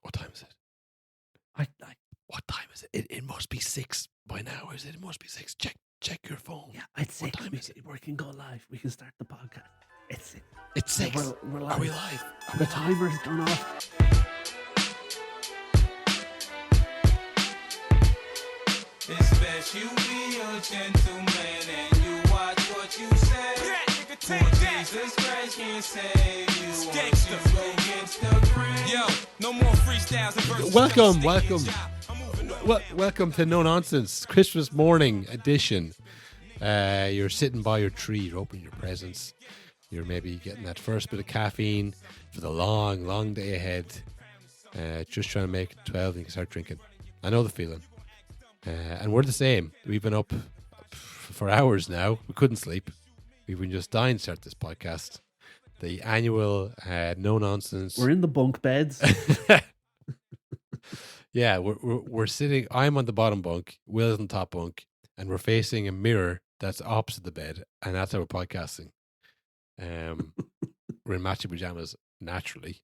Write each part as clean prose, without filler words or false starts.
What time is it? What time is it? It must be 6 by now, is it? It must be 6. Check your phone. Yeah, it's What 6. time is it? We can go live. We can start the podcast. It's 6. It's 6. We're live. Are we live? The timer's gone off. It's best you be a gentleman and you watch what you say. Jesus Christ can't save you. Gangsta go against the grain. Yo, no more freestyles and verses. Welcome to No Nonsense Christmas morning edition. You're sitting by your tree, you're opening your presents. You're maybe getting that first bit of caffeine for the long day ahead. Just trying to make it 12 and you can start drinking. I know the feeling. And we're the same. We've been up for hours now. We couldn't sleep. We've been just dying to start this podcast. The annual No Nonsense. We're in the bunk beds. Yeah, we're sitting. I'm on the bottom bunk. Will's on the top bunk, and we're facing a mirror that's opposite the bed, and that's how we're podcasting. We're in matching pajamas naturally,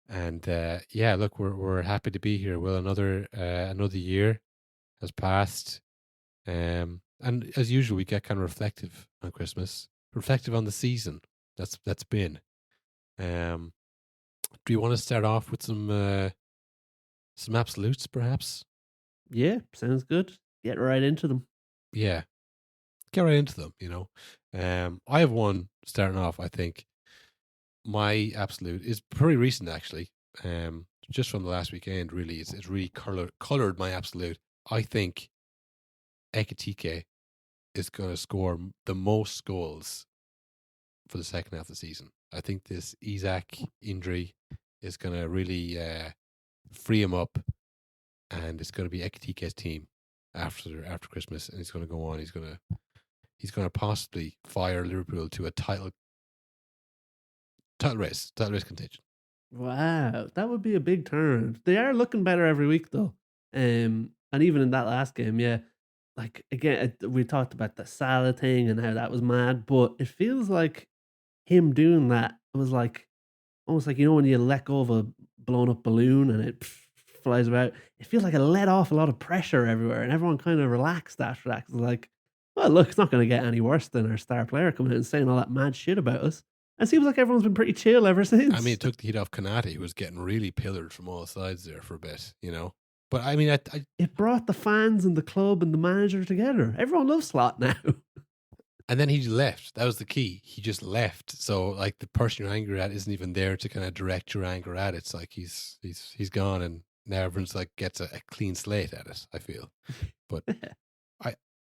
and yeah, look, we're happy to be here. Will, another year has passed, and as usual, we get kind of reflective on Christmas, reflective on the season that's been. Do you want to start off with some absolutes, perhaps? Yeah, sounds good. Get right into them. Yeah, get right into them. I have one starting off. I think my absolute is pretty recent, actually. Just from the last weekend, really. It's really colored my absolute. I think Ekitike is going to score the most goals for the second half of the season. I think this Isaac injury is going to really free him up, and it's going to be Ekitike's team after Christmas, and he's going to go on. He's going to possibly fire Liverpool to a title race contention. Wow, that would be a big turn. They are looking better every week, though. And even in that last game, yeah, like again, we talked about the Salah thing and how that was mad, but it feels like him doing that was like almost like, when you let go of a blown up balloon and it flies about. It feels like it let off a lot of pressure everywhere, and everyone kind of relaxed after that. Cause like, well, look, it's not going to get any worse than our star player coming out and saying all that mad shit about us. It seems like everyone's been pretty chill ever since. I mean, it took the heat off Konate, who was getting really pillared from all sides there for a bit, But I mean, it brought the fans and the club and the manager together. Everyone loves Slot now. And then he left. That was the key. He just left. So, like, the person you're angry at isn't even there to kind of direct your anger at. It's like he's gone, and now everyone's like gets a clean slate at it, I feel. But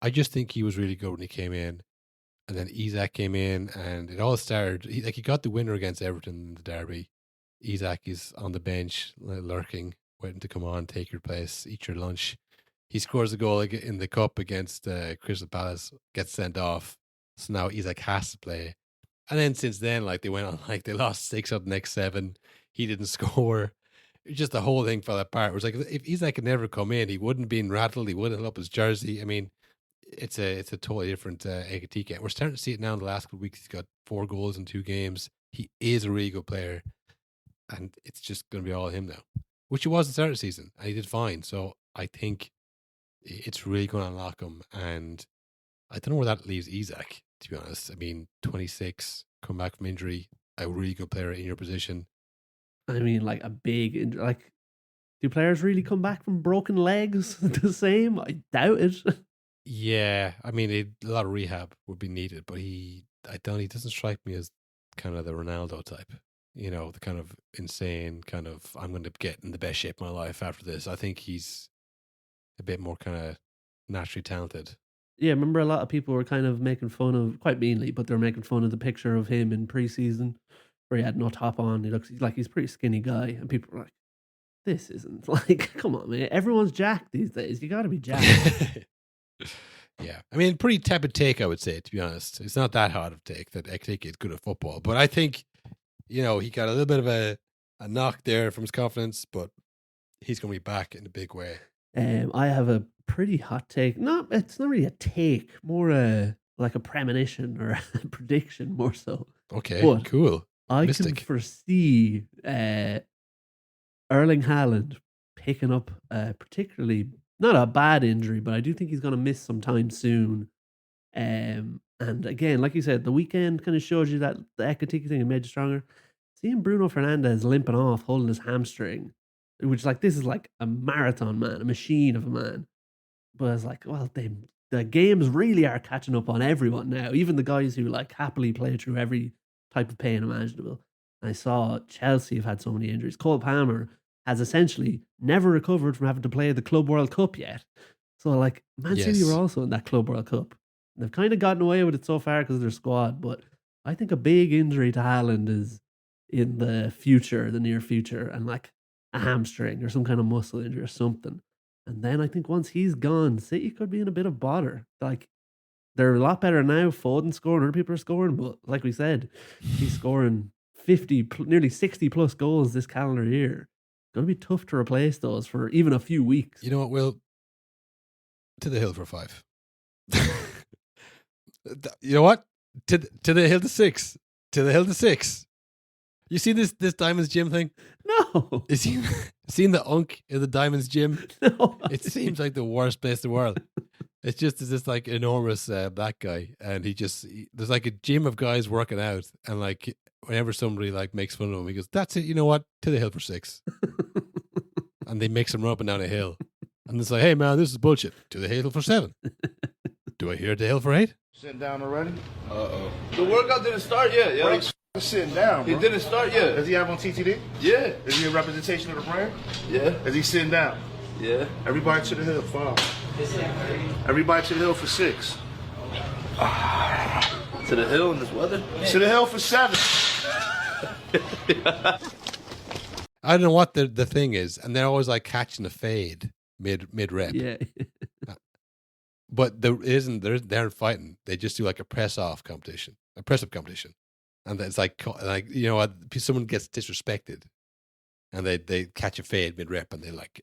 I just think he was really good when he came in. And then Isaac came in, and it all started. He got the winner against Everton in the derby. Isaac is on the bench, lurking, waiting to come on, take your place, eat your lunch. He scores a goal in the cup against Crystal Palace, gets sent off. So now Isaac has to play. And then since then, like, they went on, like, they lost 6 of the next 7. He didn't score. Just the whole thing fell apart. It was like, if Isaac had never come in, he wouldn't have been rattled. He wouldn't have up his jersey. I mean, it's a totally different Ekitike. We're starting to see it now in the last couple of weeks. He's got 4 goals in 2 games. He is a really good player, and it's just going to be all him now, which he was at the start of the season, and he did fine. So I think it's really going to unlock him, and I don't know where that leaves Isaac, to be honest. I mean, 26, come back from injury, a really good player in your position. I mean, like a big injury. Like, do players really come back from broken legs the same? I doubt it. Yeah, I mean, a lot of rehab would be needed, but he doesn't strike me as kind of the Ronaldo type, the kind of insane kind of, I'm going to get in the best shape of my life after this. I think he's a bit more kind of naturally talented. Yeah, remember a lot of people were kind of making fun of, quite meanly, but they're making fun of the picture of him in preseason where he had no top on. He looks like he's a pretty skinny guy, and people were like, this isn't like, come on, man. Everyone's jacked these days. You got to be jacked. Yeah, I mean, pretty tepid take, I would say, to be honest. It's not that hard of a take that Ekitike is good at football, but I think, he got a little bit of a knock there from his confidence, but he's going to be back in a big way. I have a pretty hot take. It's not really a take, more like a premonition or a prediction, more so. Okay, but cool. I Mystic. can foresee Erling Haaland picking up particularly not a bad injury, but I do think he's going to miss some time soon. And again, like you said, the weekend kind of shows you that the Ekatike thing made you stronger. Seeing Bruno Fernandes limping off, holding his hamstring, which like this is like a marathon man, a machine of a man. But it's like, well, the games really are catching up on everyone now, even the guys who like happily play through every type of pain imaginable. And I saw Chelsea have had so many injuries. Cole Palmer has essentially never recovered from having to play the Club World Cup yet. So like Man City were Yes. also in that Club World Cup. And they've kind of gotten away with it so far because of their squad. But I think a big injury to Haaland is in the future, the near future, and like a hamstring or some kind of muscle injury or something. And then I think once he's gone, City could be in a bit of bother. Like they're a lot better now. Foden's scoring, other people are scoring, but like we said, he's scoring 50, nearly 60 plus goals this calendar year. It's going to be tough to replace those for even a few weeks. You know what, Will? To the hill for 5. You know what? To the hill to 6. To the hill to 6. You see this Diamonds Gym thing? No. You seen the unk in the Diamonds Gym? No. It seems like the worst place in the world. It's just this like enormous black guy, and there's like a gym of guys working out, and like whenever somebody like makes fun of him, he goes, "That's it. You know what? To the hill for 6." And they mix him up and down a hill, and it's like, "Hey man, this is bullshit. To the hill for 7. Do I hear the hill for 8?" Sitting down already? Uh-oh. The workout didn't start yet, yo. Breaks sitting down, bro. He didn't start yet. Does he have on TTD? Yeah. Is he a representation of the brand? Yeah. Is he sitting down? Yeah. Everybody to the hill, 5. Everybody to the hill for 6. To the hill in this weather? To the hill for 7. I don't know what the thing is, and they're always like catching a fade mid rep. Yeah. But they're fighting. They just do like a press up competition, and it's like you know what, someone gets disrespected, and they catch a fade mid rep, and they like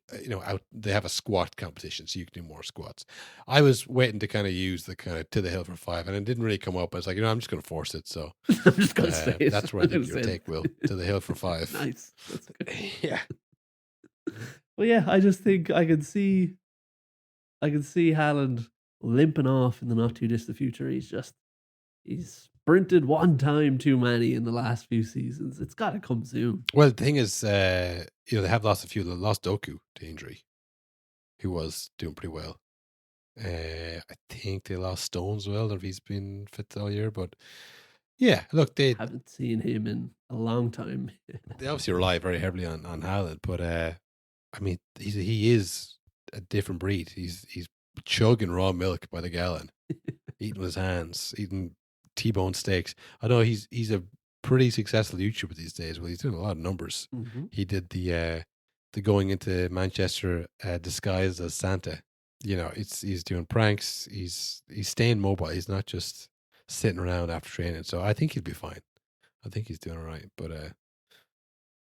they have a squat competition, so you can do more squats. I was waiting to kind of use the kind of to the hill for 5, and it didn't really come up. I was like, I'm just going to force it. So I'm just going to say it. that's where I think your take, Will. To the hill for 5. Nice. That's good. Yeah. Well, yeah, I just think I can see Haaland limping off in the not too distant future. He's sprinted one time too many in the last few seasons. It's got to come soon. Well, the thing is, they have lost a few. They lost Doku to injury, who was doing pretty well. I think they lost Stones as well, if he's been fit all year. But yeah, look, they Haven't seen him in a long time. they obviously rely very heavily on Haaland, but I mean, he is a different breed. He's chugging raw milk by the gallon, eating with his hands, eating T-bone steaks. I know he's a pretty successful YouTuber these days. Well, he's doing a lot of numbers. Mm-hmm. He did the going into Manchester disguised as Santa. He's doing pranks. He's staying mobile. He's not just sitting around after training. So I think he'll be fine. I think he's doing all right. But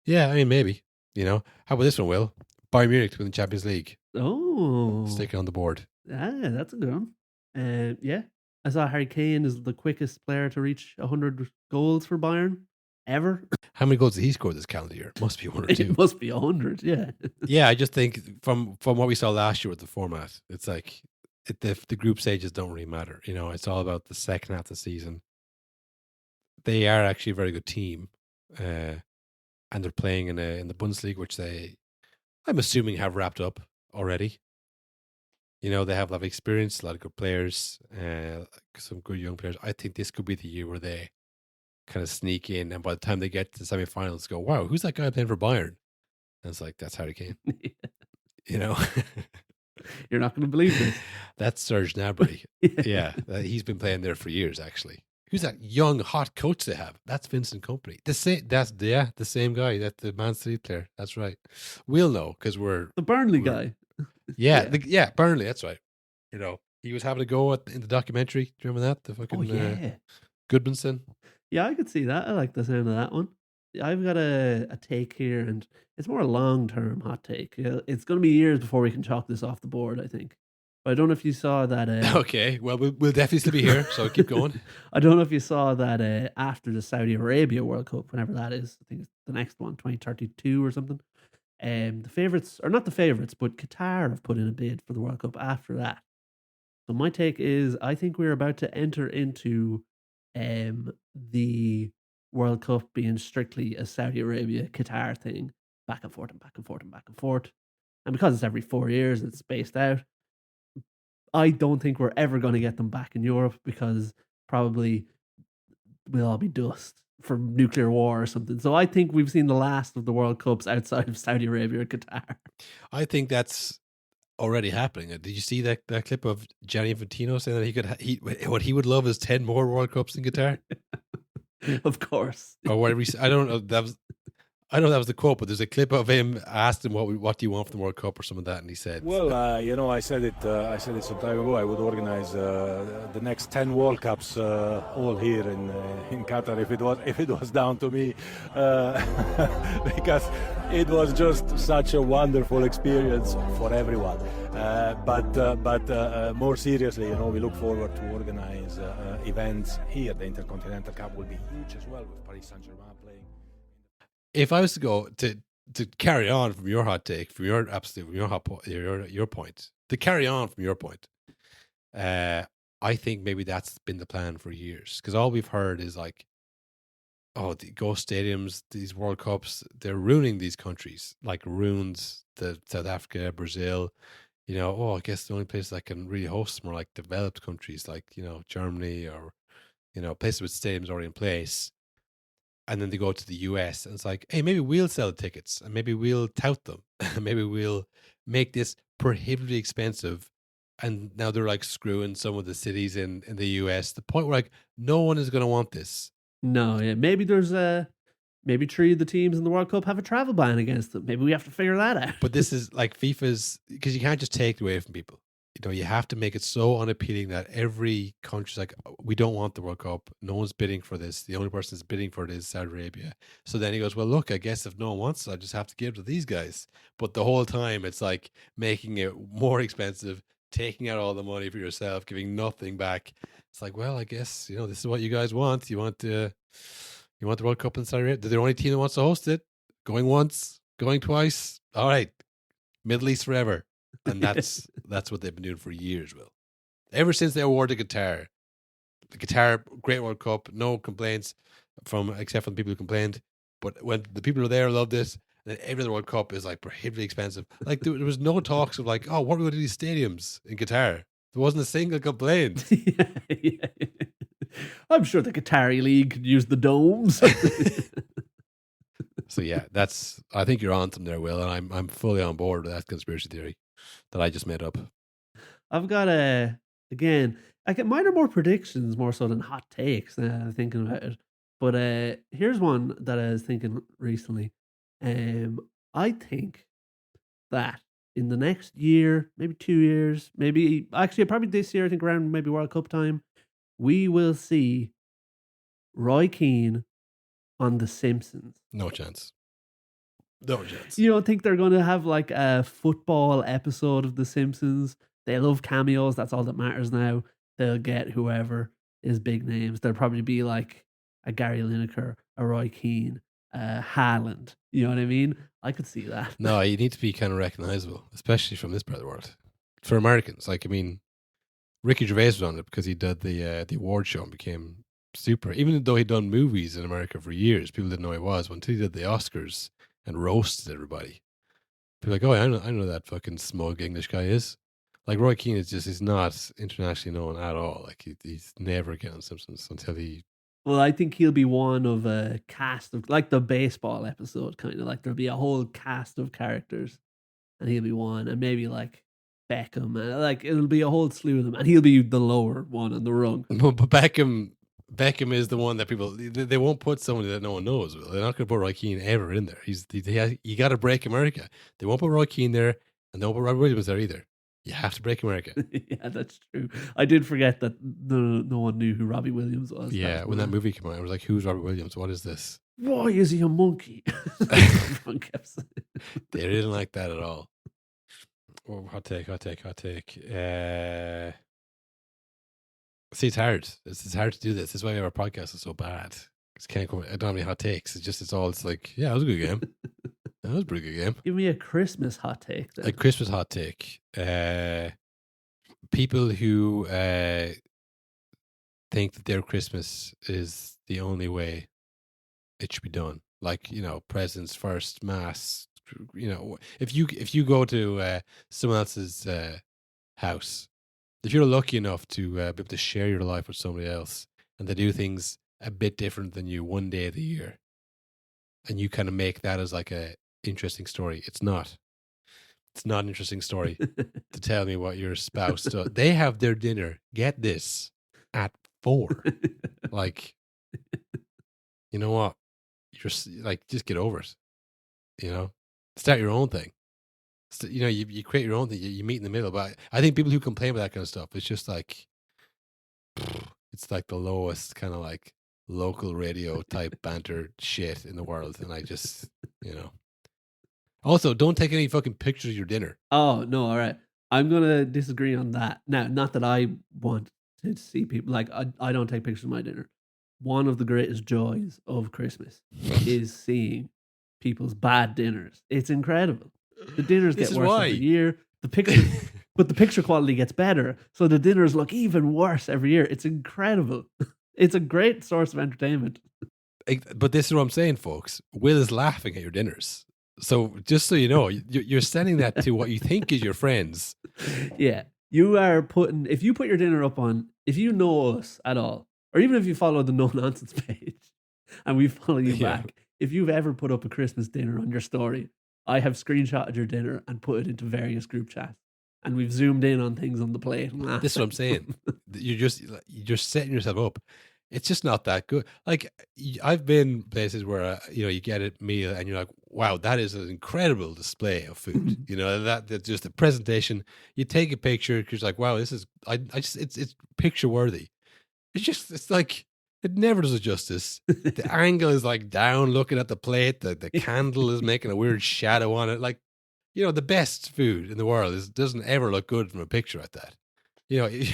yeah, I mean, maybe. How about this one, Will? Bayern Munich to win the Champions League. Oh, Stick it on the board. that's a good one. Yeah, I saw Harry Kane is the quickest player to reach 100 goals for Bayern ever. How many goals did he score this calendar year? Must be 1 or 2. It must be 100. Yeah. Yeah, I just think from what we saw last year with the format, it's like the group stages don't really matter. It's all about the second half of the season. They are actually a very good team, and they're playing in the Bundesliga, which I'm assuming have wrapped up already. They have a lot of experience, a lot of good players, some good young players. I think this could be the year where they kind of sneak in, and by the time they get to the semifinals, go, wow, who's that guy playing for Bayern? And it's like, that's Harry Kane. You're not going to believe this. That's Serge Gnabry. Yeah, he's been playing there for years, actually. Who's that young, hot coach they have? That's Vincent Kompany. The same guy. That's the Man City player. That's right. We'll know because we're the Burnley guy. Yeah, Burnley. That's right. He was having a go in the documentary. Do you remember that? The fucking Goodmanson. Yeah, I could see that. I like the sound of that one. I've got a take here, and it's more a long-term hot take. It's going to be years before we can chalk this off the board, I think. But I don't know if you saw that. Okay, well, we'll definitely still be here, so keep going. I don't know if you saw that after the Saudi Arabia World Cup, whenever that is. I think it's the next one, 2032 or something. The favourites, or not the favourites, but Qatar have put in a bid for the World Cup after that. So my take is, I think we're about to enter into the World Cup being strictly a Saudi Arabia Qatar thing, back and forth and back and forth and back and forth. And because it's every 4 years, it's spaced out. I don't think we're ever going to get them back in Europe because probably we'll all be dust from nuclear war or something. So I think we've seen the last of the World Cups outside of Saudi Arabia or Qatar. I think that's already happening. Did you see that clip of Gianni Infantino saying that what he would love is 10 more World Cups in Qatar? Of course. Or whatever I don't know. I know that was the quote, but there's a clip of him asked him what do you want from the World Cup or some of that, and he said, Well, I said it some time ago. I would organize the next 10 World Cups all here in Qatar if it was down to me, because it was just such a wonderful experience for everyone. But more seriously, we look forward to organize events here. The Intercontinental Cup will be huge as well, with Paris Saint-Germain playing. if I was to go to carry on from your hot take, from your your point, to carry on from your point, I think maybe that's been the plan for years, because all we've heard is like, oh, the ghost stadiums, these World Cups, they're ruining these countries, like ruins the South Africa, Brazil. I guess the only place that can really host more like developed countries, like Germany, or places with stadiums already in place. And then they go to the US, and it's like, hey, maybe we'll sell the tickets, and maybe we'll tout them, maybe we'll make this prohibitively expensive. And now they're like screwing some of the cities in the US, the point where like no one is going to want this. No, yeah. Maybe there's maybe 3 of the teams in the World Cup have a travel ban against them. Maybe we have to figure that out. But this is like FIFA's, because you can't just take it away from people. You have to make it so unappealing that every country's like, we don't want the World Cup. No one's bidding for this. The only person that's bidding for it is Saudi Arabia. So then he goes, well, look, I guess if no one wants it, I just have to give it to these guys. But the whole time it's like making it more expensive, taking out all the money for yourself, giving nothing back. It's like, well, I guess, this is what you guys want. You want the World Cup in Saudi Arabia? They're the only team that wants to host it. Going once, going twice. All right. Middle East forever. And that's what they've been doing for years, Will. Ever since they awarded Qatar, the Qatar Great World Cup, no complaints except from the people who complained. But when the people who are there love this, then every other World Cup is like prohibitively expensive. Like there was no talks of like, oh, what are we going to do these stadiums in Qatar? There wasn't a single complaint. Yeah. I'm sure the Qatari League could use the domes. So yeah, I think you're on them there, Will, and I'm fully on board with that conspiracy theory that I just made up. I've got again, I get mine are more predictions more so than hot takes. Thinking about it, but here's one that I was thinking recently. I think that in the next year, maybe 2 years, maybe actually probably this year, I think around maybe World Cup time, we will see Roy Keane on The Simpsons. No chance. No chance. You don't think they're going to have like a football episode of The Simpsons? They love cameos. That's all that matters now. They'll get whoever is big names. There'll probably be like a Gary Lineker, a Roy Keane, Haaland. You know what I mean? I could see that. No, you need to be kind of recognizable, especially from this part of the world. For Americans, like, I mean, Ricky Gervais was on it because he did the award show and became super. Even though he'd done movies in America for years, people didn't know who he was until he did the Oscars and roasted everybody. People were like, oh, I know that fucking smug English guy is. Like Roy Keane is not internationally known at all. Like he's never getting Simpsons until he. Well, I think he'll be one of a cast of, like the baseball episode, kind of like there'll be a whole cast of characters, and he'll be one, and maybe like Beckham, and like it'll be a whole slew of them, and he'll be the lower one on the rung. But Beckham is the one that people they won't put somebody that no one knows. They're not going to put Roy Keane ever in there. You got to break America. They won't put Roy Keane there, and they won't put Robert Williams there either. You have to break America. Yeah, that's true. I did forget that no one knew who Robbie Williams was. Yeah, when that movie came out, I was like, "Who's Robert Williams? What is this? Why is he a monkey?" They didn't like that at all. Oh, hot take. See, it's hard. It's hard to do this. This is why our podcast is so bad. I don't have any hot takes. It's like, yeah, it was a good game. That was a pretty good game. Give me a Christmas hot take then. A Christmas hot take. People who think that their Christmas is the only way it should be done. Like, presents first, mass. If you go to someone else's house, if you're lucky enough to be able to share your life with somebody else, and they do things a bit different than you one day of the year, and you kind of make that as like a interesting story, it's not. It's not an interesting story to tell me what your spouse does. They have their dinner, get this, at 4. Like, you know what? Just get over it. Start your own thing. You create your own thing. You meet in the middle. But I think people who complain about that kind of stuff, it's just like, it's like the lowest kind of like local radio type banter shit in the world. And I just, Also, don't take any fucking pictures of your dinner. Oh, no, all right. I'm going to disagree on that. Now, not that I want to see people, like, I don't take pictures of my dinner. One of the greatest joys of Christmas is seeing people's bad dinners. It's incredible. The dinners get worse every year. But the picture quality gets better, so the dinners look even worse every year. It's incredible. It's a great source of entertainment. But this is what I'm saying, folks. Will is laughing at your dinners. So just so you know, you're sending that to what you think is your friends. Yeah. You are if you put your dinner up on, if you know us at all, or even if you follow the No Nonsense page and we follow you back, if you've ever put up a Christmas dinner on your story, I have screenshotted your dinner and put it into various group chats. And we've zoomed in on things on the plate. This is what I'm saying. You're just setting yourself up. It's just not that good. Like, I've been places where you get a meal and you're like, wow, that is an incredible display of food. That's just the presentation. You take a picture because you're like, wow, this is it's picture worthy. It's like it never does it justice. The angle is like down, looking at the plate. The candle is making a weird shadow on it. Like, the best food in the world doesn't ever look good from a picture like that.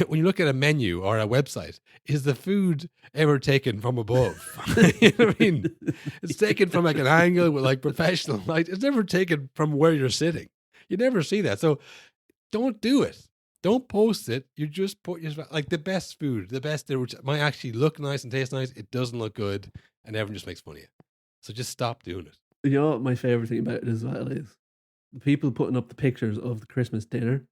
When you look at a menu or a website, is the food ever taken from above? You know what I mean? It's taken from like an angle with like professional light. It's never taken from where you're sitting. You never see that. So don't do it. Don't post it. You just put like the best food, the best dinner, which might actually look nice and taste nice. It doesn't look good, and everyone just makes fun of you. So just stop doing it. You know what my favorite thing about it as well is? The people putting up the pictures of the Christmas dinner.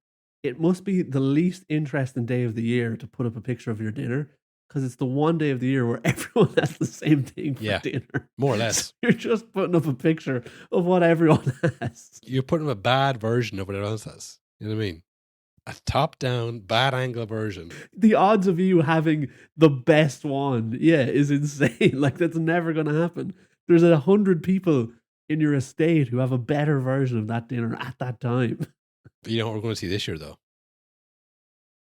It must be the least interesting day of the year to put up a picture of your dinner, because it's the one day of the year where everyone has the same thing for dinner. More or less. So you're just putting up a picture of what everyone has. You're putting up a bad version of what everyone else has. You know what I mean? A top-down, bad angle version. The odds of you having the best one, is insane. Like, that's never going to happen. There's 100 people in your estate who have a better version of that dinner at that time. But you know what we're going to see this year, though?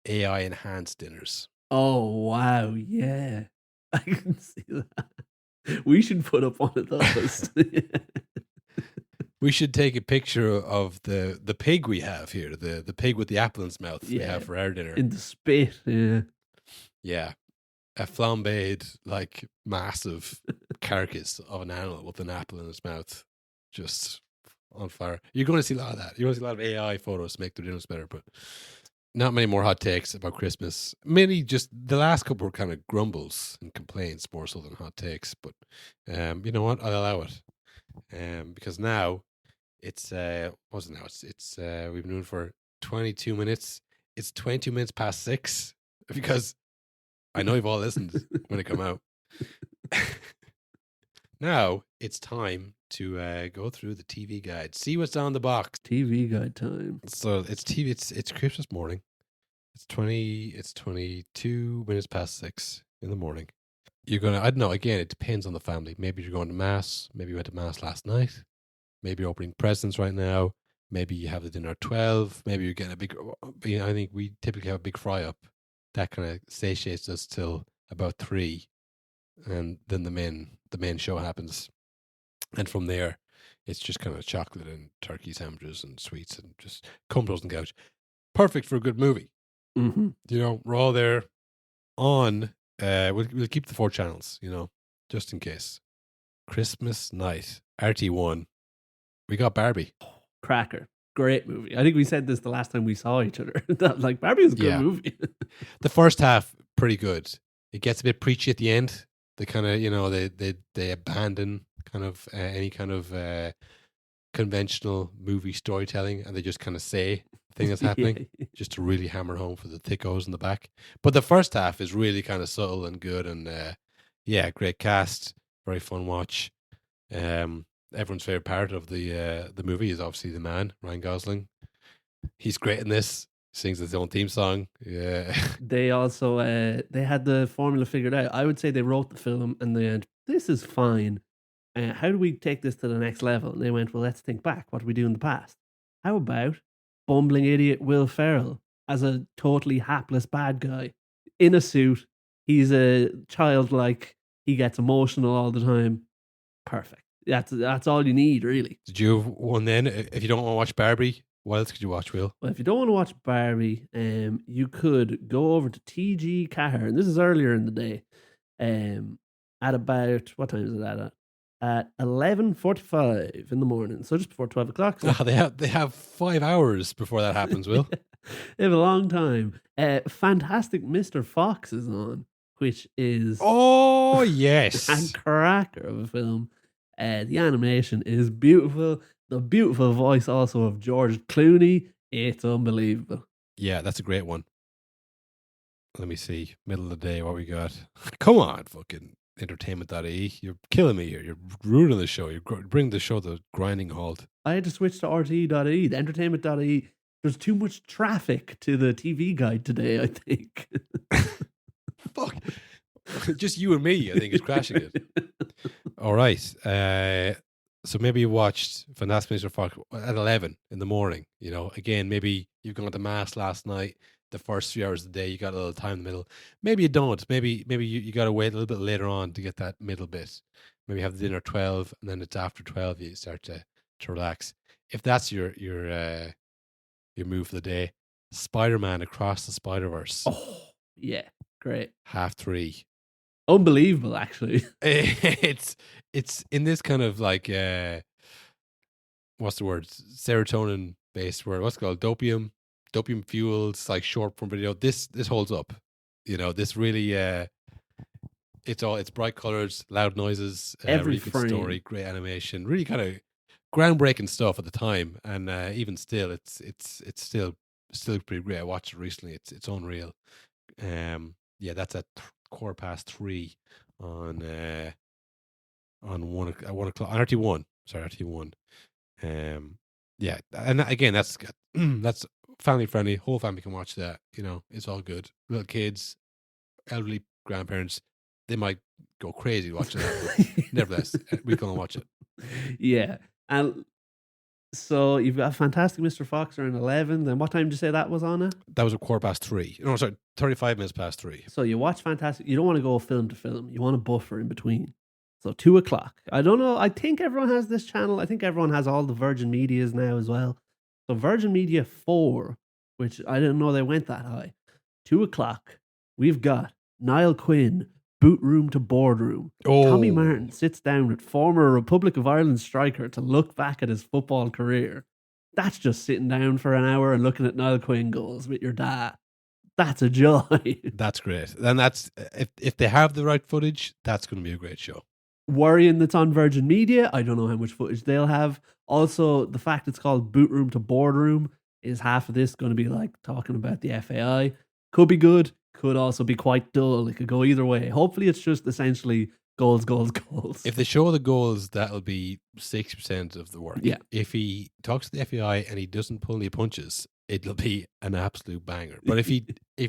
AI enhanced dinners. Oh, wow. Yeah. I can see that. We should put up one of those. We should take a picture of the pig we have here, the pig with the apple in its mouth we have for our dinner. In the spit, yeah. Yeah. A flambéed, like, massive carcass of an animal with an apple in its mouth. Just on fire. You're going to see a lot of that. You're going to see a lot of AI photos to make their dinners better, but not many more hot takes about Christmas. Many just, the last couple were kind of grumbles and complaints more so than hot takes, but you know what? I'll allow it. Because now it's, what's it now? It's we've been doing for 22 minutes. It's 22 minutes past 6 because I know you've all listened when it come out. Now it's time to go through the TV guide, see what's on the box. TV guide time. So it's TV. It's Christmas morning. It's 22 minutes past 6 in the morning. You're gonna. I don't know. Again, it depends on the family. Maybe you're going to mass. Maybe you went to mass last night. Maybe you're opening presents right now. Maybe you have the dinner at 12. Maybe you're getting a big. I think we typically have a big fry up. That kind of satiates us till about 3, and then the main show happens. And from there, it's just kind of chocolate and turkey sandwiches and sweets and just comatose and couch. Perfect for a good movie. Mm-hmm. We're all there on. We'll keep the 4 channels, just in case. Christmas night, RT1. We got Barbie. Cracker. Great movie. I think we said this the last time we saw each other. That, like, Barbie was a good Yeah. movie. The first half, pretty good. It gets a bit preachy at the end. They kind of, they abandon kind of any kind of conventional movie storytelling, and they just kind of say the thing that's happening just to really hammer home for the thickos in the back. But the first half is really kind of subtle and good, and great cast, very fun watch. Everyone's favorite part of the movie is obviously the man, Ryan Gosling. He's great in this. Sings his own theme song. Yeah. They also they had the formula figured out. I would say they wrote the film and they went, "This is fine. How do we take this to the next level?" And they went, "Well, let's think back. What did we do in the past? How about bumbling idiot Will Ferrell as a totally hapless bad guy in a suit? He's a childlike. He gets emotional all the time. Perfect. That's all you need, really." Did you have one then? If you don't want to watch Barbie, what else could you watch, Will? Well, if you don't want to watch Barbie, you could go over to TG Car, and this is earlier in the day. At about, what time is it at 11:45 in the morning, so just before 12 o'clock. So They have 5 hours before that happens, Will. they have a long time. Fantastic Mr. Fox is on, which is Oh, a yes. cracker of a film. The animation is beautiful. The beautiful voice also of George Clooney. It's unbelievable. Yeah, that's a great one. Let me see. Middle of the day, what we got? Come on, fucking entertainment.ie. You're killing me here. You're ruining the show. You're bringing the show to a grinding halt. I had to switch to RTE.ie, the entertainment.ie. There's too much traffic to the TV guide today, I think. Fuck. Just you and me, I think, is crashing it. All right. So maybe you watched Fantastic Mr. Fox at 11 in the morning. Again, maybe you've gone to mass last night. The first 3 hours of the day, you got a little time in the middle. Maybe you don't. Maybe you got to wait a little bit later on to get that middle bit. Maybe have the dinner at 12, and then it's after 12 you start to relax. If that's your move for the day, Spider-Man Across the Spider-Verse. Oh, yeah. Great. 3:30. Unbelievable, actually. It's in this kind of like what's the word? Serotonin based word. What's it called? Dopium fuels, like short form video. This holds up. This really it's bright colors, loud noises, Every really good frame. story, great animation, really kind of groundbreaking stuff at the time, and even still it's still pretty great. I watched it recently. It's unreal. That's at 3:15 on 1 o'clock on RT1. Sorry, RT1. And again, that's family friendly. Whole family can watch that. It's all good. Little kids, elderly grandparents, they might go crazy watching that. But nevertheless, we can watch it. Yeah. And so you've got Fantastic Mr. Fox around 11. Then what time did you say that was on it? That was at 3:15. No, sorry, 35 minutes past 3. So you watch Fantastic. You don't want to go film to film. You want a buffer in between. So 2 o'clock. I don't know. I think everyone has this channel. I think everyone has all the Virgin Medias now as well. So Virgin Media 4, which I didn't know they went that high. 2 o'clock. We've got Niall Quinn, Boot Room to Boardroom. Tommy Martin sits down with former Republic of Ireland striker to look back at his football career. That's just sitting down for an hour and looking at Niall Quinn goals with your dad. That's a joy. That's great. And that's if they have the right footage, that's going to be a great show. Worrying that's on Virgin Media. I don't know how much footage they'll have. Also, the fact it's called Boot Room to Boardroom is half of this going to be like talking about the FAI. Could be good. Could also be quite dull. It could go either way. Hopefully, it's just essentially goals. If they show the goals, that'll be 60% of the work. Yeah. If he talks to the FAI and he doesn't pull any punches, it'll be an absolute banger. But if he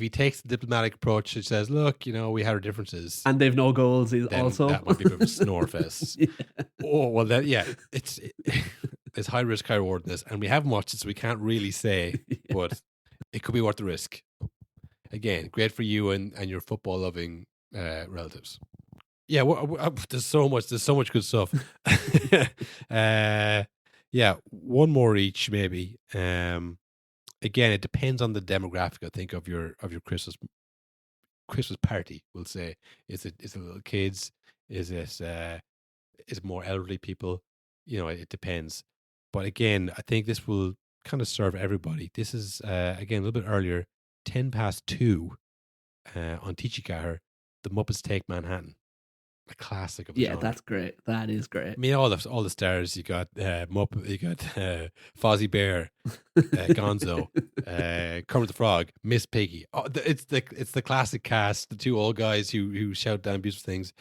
takes the diplomatic approach and says, "Look, we had our differences," and they've no goals then also, that might be a bit of a snore fest. Yeah. Oh well, then it's high risk, high reward in this, and we haven't watched it, so we can't really say. Yeah. But it could be worth the risk. Again, great for you and your football loving relatives. Yeah, there's so much good stuff. One more each maybe. Again, it depends on the demographic, I think, of your Christmas party. We'll say, is it little kids? Is it more elderly people? It depends. But again, I think this will kind of serve everybody. This is again a little bit earlier, 2:10 on Tichikaher, The Muppets Take Manhattan, a classic of the Yeah, genre. that's great. That is great. I mean, all the stars. You got Muppet, you got Fozzie Bear, Gonzo, Kermit the Frog, Miss Piggy. Oh, it's the classic cast. The two old guys who shout down beautiful things.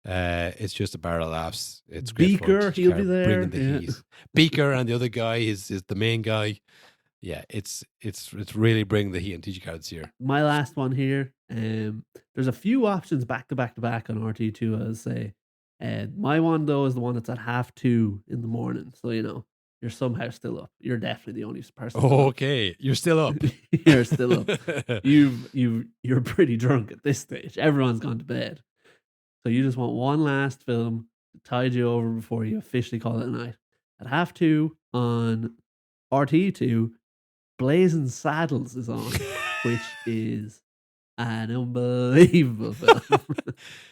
It's just a barrel of laughs. It's great fun. Beaker, he'll be there. Bringing the Yeah. heat. Beaker and the other guy is the main guy. Yeah, it's really bringing the heat on TG cards here. My last one here. There's a few options back to back to back on RT2, I'd say. My one though is the one that's at 2:30 in the morning. So you're somehow still up. You're definitely the only person. still up. Okay, you're still up. You're still up. You're pretty drunk at this stage. Everyone's gone to bed. So you just want one last film to tide you over before you officially call it a night. At 2:30 on RT2, Blazing Saddles is on, which is an unbelievable film.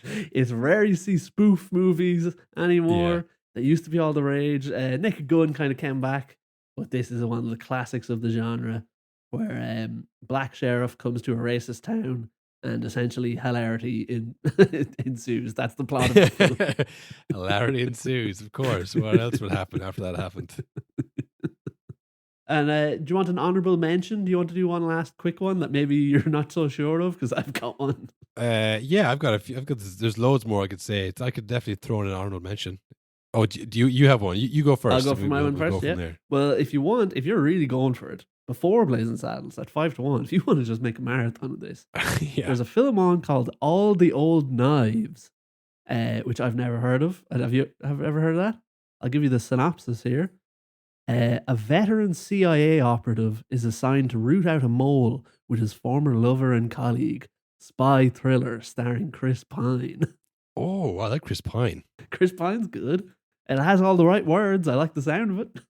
It's rare you see spoof movies anymore. Yeah. That used to be all the rage. Naked Gun kind of came back, but this is one of the classics of the genre, where Black Sheriff comes to a racist town and essentially hilarity ensues. That's the plot of the film. Hilarity ensues, of course. What else would happen after that happened? And do you want an honorable mention? Do you want to do one last quick one that maybe you're not so sure of? Because I've got one. Yeah, I've got a few. There's loads more I could say. I could definitely throw in an honorable mention. Oh, do you have one? You go first. I'll go for my one first. Go from Yeah. there. Well, if you're really going for it, before Blazing Saddles at 5-1, if you want to just make a marathon of this, Yeah. there's a film on called All the Old Knives, which I've never heard of. And have you ever heard of that? I'll give you the synopsis here. A veteran CIA operative is assigned to root out a mole with his former lover and colleague. Spy thriller starring Chris Pine. Oh, I like Chris Pine. Chris Pine's good. It has all the right words. I like the sound of it.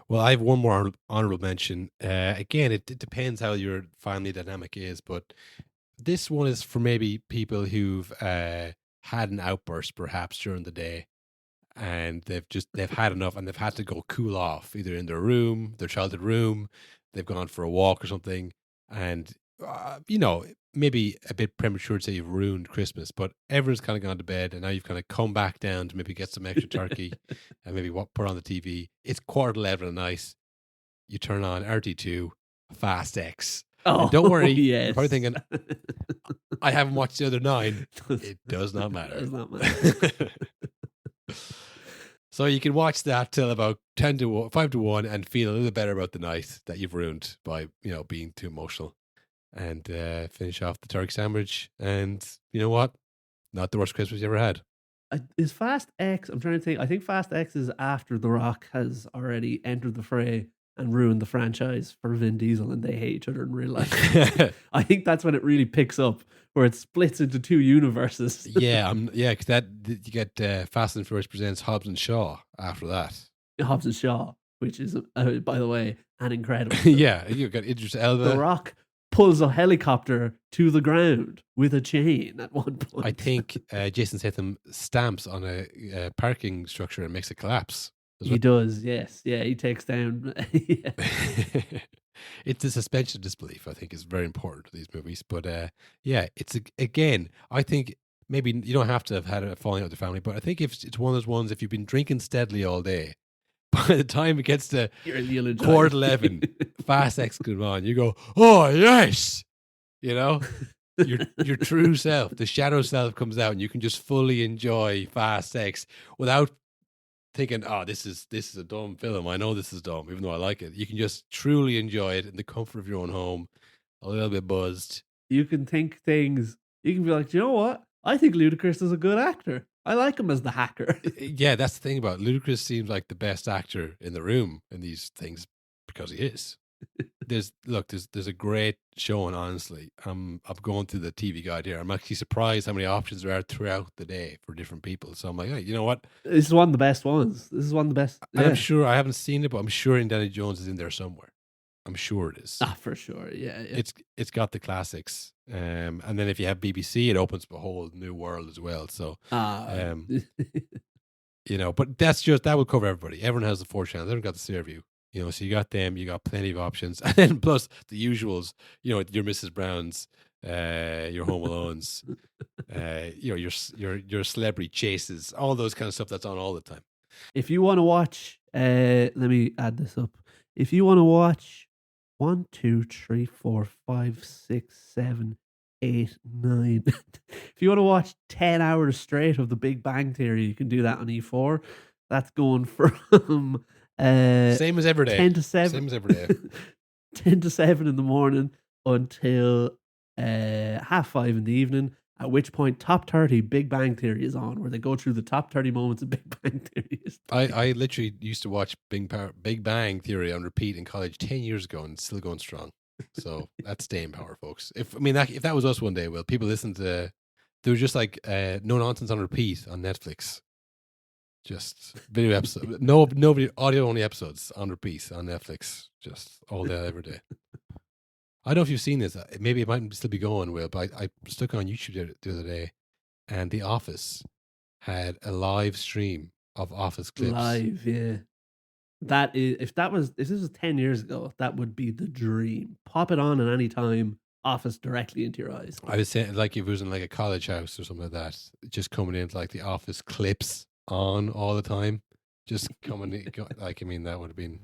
Well, I have one more honorable mention. Again, it depends how your family dynamic is, but this one is for maybe people who've had an outburst perhaps during the day, and they've had enough, and they've had to go cool off either in their childhood room. They've gone for a walk or something, and maybe a bit premature to say you've ruined Christmas, but everyone's kind of gone to bed, and now you've kind of come back down to maybe get some extra turkey and maybe put on the TV. It's 11:15 at night. You turn on RT2, Fast X. Oh, And don't worry, yes. you're probably thinking, I haven't watched the other 9. It does not matter. Does not matter. So you can watch that till about 5-1 and feel a little better about the night that you've ruined by being too emotional, and finish off the turkey sandwich. And you know what? Not the worst Christmas you ever had. Is Fast X? I'm trying to think. I think Fast X is after The Rock has already entered the fray and ruined the franchise for Vin Diesel, and they hate each other in real life. I think that's when it really picks up, where it splits into two universes. Because you get Fast and Furious presents Hobbs and Shaw after that. Hobbs and Shaw, which is, by the way, an incredible film. Yeah, you got Idris Elba. The Rock pulls a helicopter to the ground with a chain at one point. I think Jason Statham stamps on a parking structure and makes it collapse. He does, yes. Yeah, he takes down. Yeah. It's the suspension of disbelief, I think, is very important to these movies. But it's again, I think maybe you don't have to have had a falling out with your family, but I think if it's one of those ones, if you've been drinking steadily all day, by the time it gets to You'll enjoy quarter it. 11, Fast X comes on, you go, oh yes, your true self, the shadow self comes out, and you can just fully enjoy Fast X without thinking, oh, this is a dumb film. I know this is dumb, even though I like it. You can just truly enjoy it in the comfort of your own home, a little bit buzzed. You can think things. You can be like, you know what? I think Ludacris is a good actor. I like him as the hacker. Yeah, that's the thing about it. Ludacris seems like the best actor in the room in these things because he is. There's a great showing, honestly. I'm going through the TV guide here. I'm actually surprised how many options there are throughout the day for different people. So I'm like, hey, you know what? This is one of the best ones. This is one of the best. And Yeah. I'm sure, I haven't seen it, but I'm sure Indiana Jones is in there somewhere. I'm sure it is. For sure. Yeah. It's got the classics. And then if you have BBC, it opens up a whole new world as well. So Um, But that will cover everybody. Everyone has the 4 channels. Everyone got the serve you. So you got them. You got plenty of options, and then plus the usuals. Your Mrs. Browns, your Home Alones, your celebrity chases, all those kind of stuff that's on all the time. If you want to watch, let me add this up. If you want to watch 1, 2, 3, 4, 5, 6, 7, 8, 9. If you want to watch 10 hours straight of The Big Bang Theory, you can do that on E4. That's going from Same as every day. 10 to 7. Same as every day. 10 to 7 in the morning until 5:30 in the evening. At which point, top 30 Big Bang Theory is on, where they go through the top 30 moments of Big Bang Theory. I literally used to watch Big Bang Theory on repeat in college 10 years ago, and it's still going strong. So that's staying power, folks. If that was us one day, well, people listen to. There was just like No Nonsense on repeat on Netflix. Just video episodes, nobody audio only episodes on repeat on Netflix, just all day every day. I don't know if you've seen this. Maybe it might still be going, Will, but I stuck on YouTube the other day, and The Office had a live stream of Office clips. Live, yeah. That is, if this was 10 years ago, that would be the dream. Pop it on at any time, Office directly into your eyes. I was saying, like, if it was in like a college house or something like that, just coming in like The Office clips on all the time, just coming in, that would have been.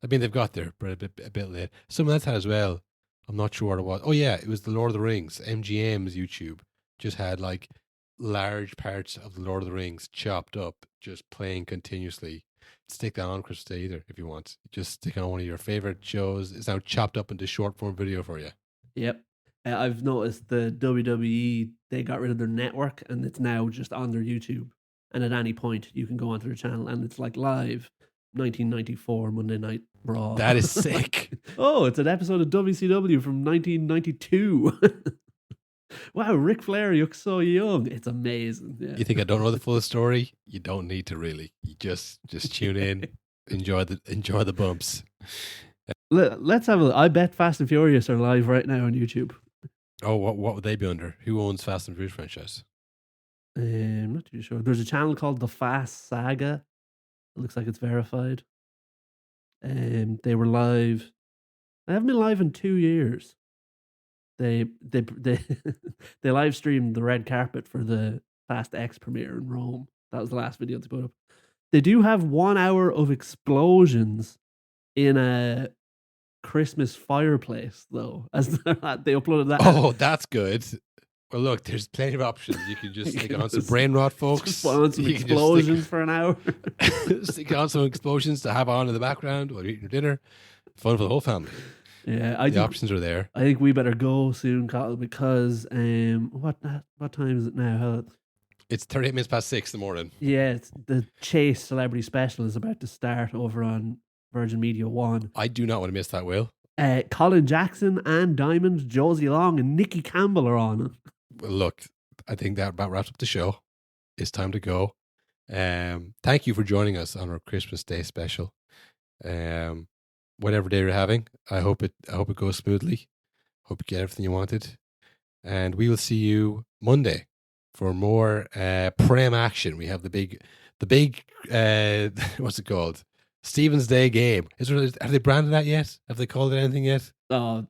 They've got there, but a bit late. Some of that's had as well. I'm not sure what it was. Oh yeah, it was the Lord of the Rings. MGM's YouTube just had like large parts of the Lord of the Rings chopped up, just playing continuously. Stick that on Christmas Day either if you want. Just stick on one of your favorite shows. It's now chopped up into short form video for you. Yep. I've noticed the WWE, they got rid of their network and it's now just on their YouTube. And at any point you can go onto their channel and it's like live 1994 Monday Night Raw. That is sick. Oh, it's an episode of WCW from 1992. Wow, Ric Flair looks so young. It's amazing. Yeah. You think I don't know the full story? You don't need to really. You just tune in, enjoy the bumps. Let's have a. I bet Fast and Furious are live right now on YouTube. Oh, what would they be under? Who owns Fast and Furious franchise? I'm not too sure. There's a channel called The Fast Saga. It looks like it's verified. They were live. They haven't been live in 2 years. They they live streamed the red carpet for the Fast X premiere in Rome. That was the last video they put up. They do have 1 hour of explosions in a Christmas fireplace, though. As they uploaded that. Oh, that's good. Well, look, there's plenty of options. You can just stick on some brain rot, folks. Just put on some explosions for an hour. Stick on some explosions to have on in the background while you're eating your dinner. Fun for the whole family. Yeah, the options are there. I think we better go soon, Kyle, because what time is it now? It's 38 minutes past 6 in the morning. Yeah, it's the Chase Celebrity Special is about to start over on Virgin Media 1. I do not want to miss that, Will. Colin Jackson, Anne Diamond, Josie Long, and Nikki Campbell are on it. Well, look, I think that about wraps up the show. It's time to go. Thank you for joining us on our Christmas Day special. Whatever day you're having, I hope it goes smoothly. Hope you get everything you wanted, and we will see you Monday for more Prem action. We have the big what's it called? Stephen's Day game. Have they branded that yet? Have they called it anything yet? Oh,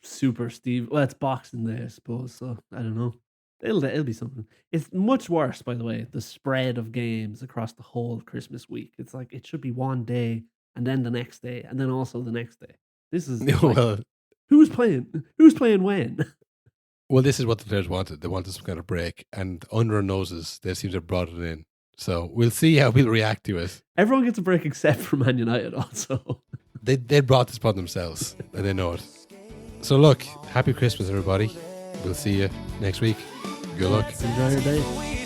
Super Steve. Well, it's Boxing Day, I suppose. So I don't know. It'll be something. It's much worse, by the way. The spread of games across the whole Christmas week. It's like it should be one day. And then the next day, and then also the next day. This is like, who's playing? Who's playing when? Well, this is what the players wanted. They wanted some kind of break, and under our noses, they seem to have brought it in. So we'll see how we'll react to it. Everyone gets a break except for Man United. Also, they brought this upon themselves, and they know it. So look, happy Christmas, everybody. We'll see you next week. Good luck. Enjoy your day.